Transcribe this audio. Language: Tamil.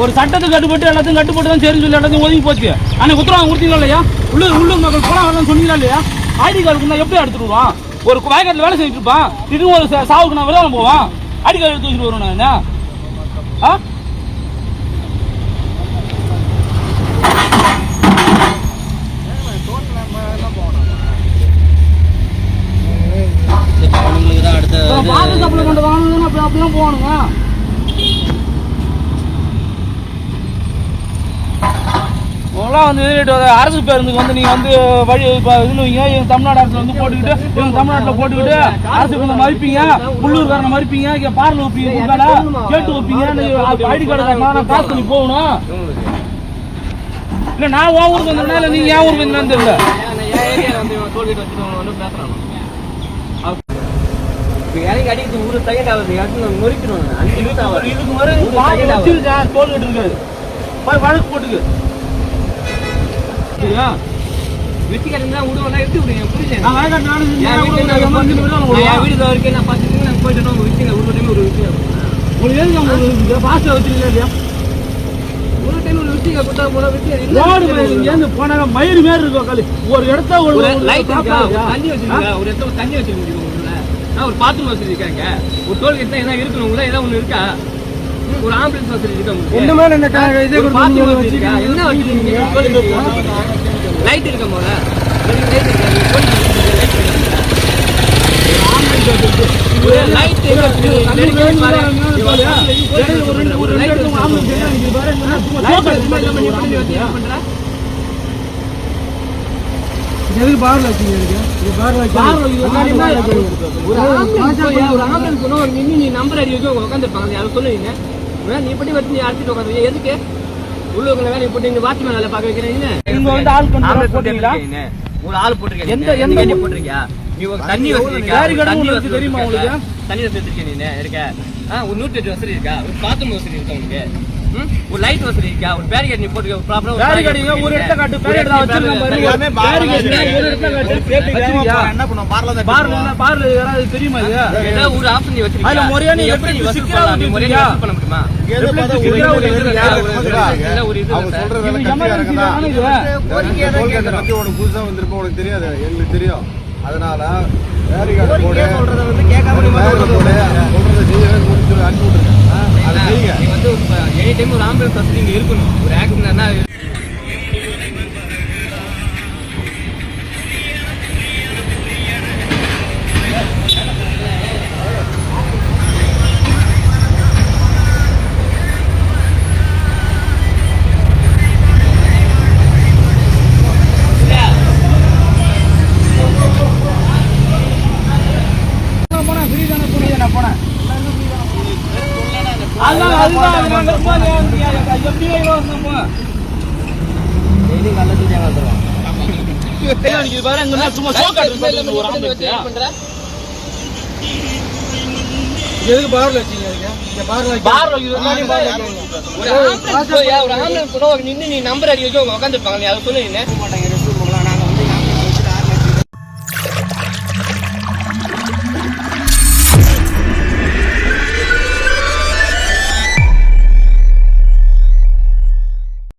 ஒரு சட்டத்துக்கு கட்டுப்பட்டு எல்லாத்தையும் கட்டுப்பட்டு தான் சரின்னு சொல்லி எல்லாத்தையும் ஒதுங்கி போச்சு. அன்னைக்கு உத்தரவாதம் கொடுத்தீங்களா இல்லையா? உள்ளூர் மக்கள் போலாம் வரலாம்னு சொன்னீங்களா இல்லையா? ஐடி கார்டு கொடுத்தா எப்படி எடுத்துட்டு வருவான்? ஒரு வயக்காட்டில் வேலை செஞ்சுட்டு இருப்பான், திடீர்னு ஒரு சாவுக்கு நான் விரோதம் போவான், ஐடி கார்டு எடுத்து வச்சுட்டு வருவேன் நான். என்ன பாதுகாப்புல கொண்டு வாங்கணும்னா அப்படிலாம் போகணுங்க. உங்களாம் வந்து அரசு பேருந்துக்கு வந்து நீங்கள் வந்து வழி இதுவீங்க. இவங்க தமிழ்நாடு அரசில் வந்து போட்டுக்கிட்டு இவங்க தமிழ்நாட்டில் போட்டுக்கிட்டு அரசு கொஞ்சம் மதிப்பீங்க, உள்ளூர்காரனை மதிப்பீங்க, இங்கே பார்ல வைப்பீங்க, கேட்டு வைப்பீங்க, ஐடி கார்டு நான் காசு பண்ணி போகணும். இல்லை நான் உன் ஊருக்கு வந்தேன்னா இல்லை நீங்கள் என் ஊருக்கு வந்தீங்கன்னு தெரியல. அடிக்கிறது ஒரு செகண்ட் ஆகுது. முறிக்கணும் இதுக்கு மாதிரி தோல் கட்டு இருக்காது. வழக்கு போட்டுக்கு வெட்டிக்காரங்க விடுவோம்னா எப்படி விடுங்க? புரியல. வீடு வரைக்கும் நான் பார்த்துட்டு நான் போயிட்டு விட்டுங்க. ஒரு டைம் ஒரு விட்டு உங்களுக்கு பாச வச்சுருக்கீங்க இல்லையா? ஒரு டைம் ஒரு விட்டுங்க கொடுத்தா போல விட்டு போனாங்க மயிறு மாரி இருக்கும். களி ஒரு இடத்த ஒரு லைட் தண்ணி வச்சிருக்கீங்க, ஒரு இடத்துல தண்ணி வச்சிருக்கீங்க. ஒரு பாத்ரூம் வசதி இருக்காங்க, ஒரு டோல்கேட் தான் எதாவது இருக்கணும். உங்களா ஏதாவது ஒன்று இருக்கா? ஒரு ஆம்புலன்ஸ் வசதி இருக்கா? ஒண்ணுமே என்ன பாத்ரூம் வசதி இருக்கா? என்ன வச்சிருக்கீங்க? லைட் இருக்க போல லைட் எதுக்கு பார்ல வச்சீங்க? நீ நம்பர் அடி வச்சு உட்காந்துருப்பாங்க. யாரும் சொல்லுவீங்க நீ எப்படி வச்சு நீ அடிச்சுட்டு உட்காந்து எதுக்கு? உள்ளுக்குள்ள வேலை போட்டு நீங்க வாட்ச்மேன் வேலை பார்க்க வைக்கிறீங்க. ஒரு ஆள் போட்டிருக்கீங்க. எந்த போட்டிருக்கியா? நீ ஒரு தண்ணி வச்சிருக்கியா? தெரியுமா உங்களுக்கு? தண்ணி வச்சிருக்கீங்க. நீ இருக்க ஒரு 108 வசதி இருக்கா? ஒரு பாத்ரூம் வசதி இருக்கா உங்களுக்கு? ஒரு லைட் வசதி இருக்கா? ஒரு பேரிகேட் நீ போட்டு ப்ராப்பரா ஒரு இடத்துல காட்டு. பேரிகேட் வச்சிருக்காங்க பாருங்க. என்ன பண்ணுவோம்? பார்ல யாராவது தெரியுமா? இது ஏதோ ஒரு ஆப்ஷன் நீ வச்சிருக்க. அதுல முறையா நீ எப்படி வசூல் பண்ணலாம்? நீ முறையா வசூல் பண்ண முடியுமா? அவங்க சொல்ற வேலை உனக்கு புதுசா வந்திருப்ப உனக்கு தெரியாது, எங்களுக்கு தெரியும். அதனால பேரிகார்டு போடு, சொல்றதை வந்து கேட்காம சொல்றதை செய்யவே முடிச்சு அனுப்பி விட்டுருங்க. அதை செய்யுங்க. நீ வந்து எனி டைம் ஒரு ஆம்புலன்ஸ் வசதி இங்க இருக்கணும். ஒரு ஆக்சிடென்ட்னா எதுக்கு பார்ல வச்சீங்க? நின்று நீ நம்பர் அடி வச்சு உட்காந்துருப்பாங்க. அதை சொல்லுவீங்க.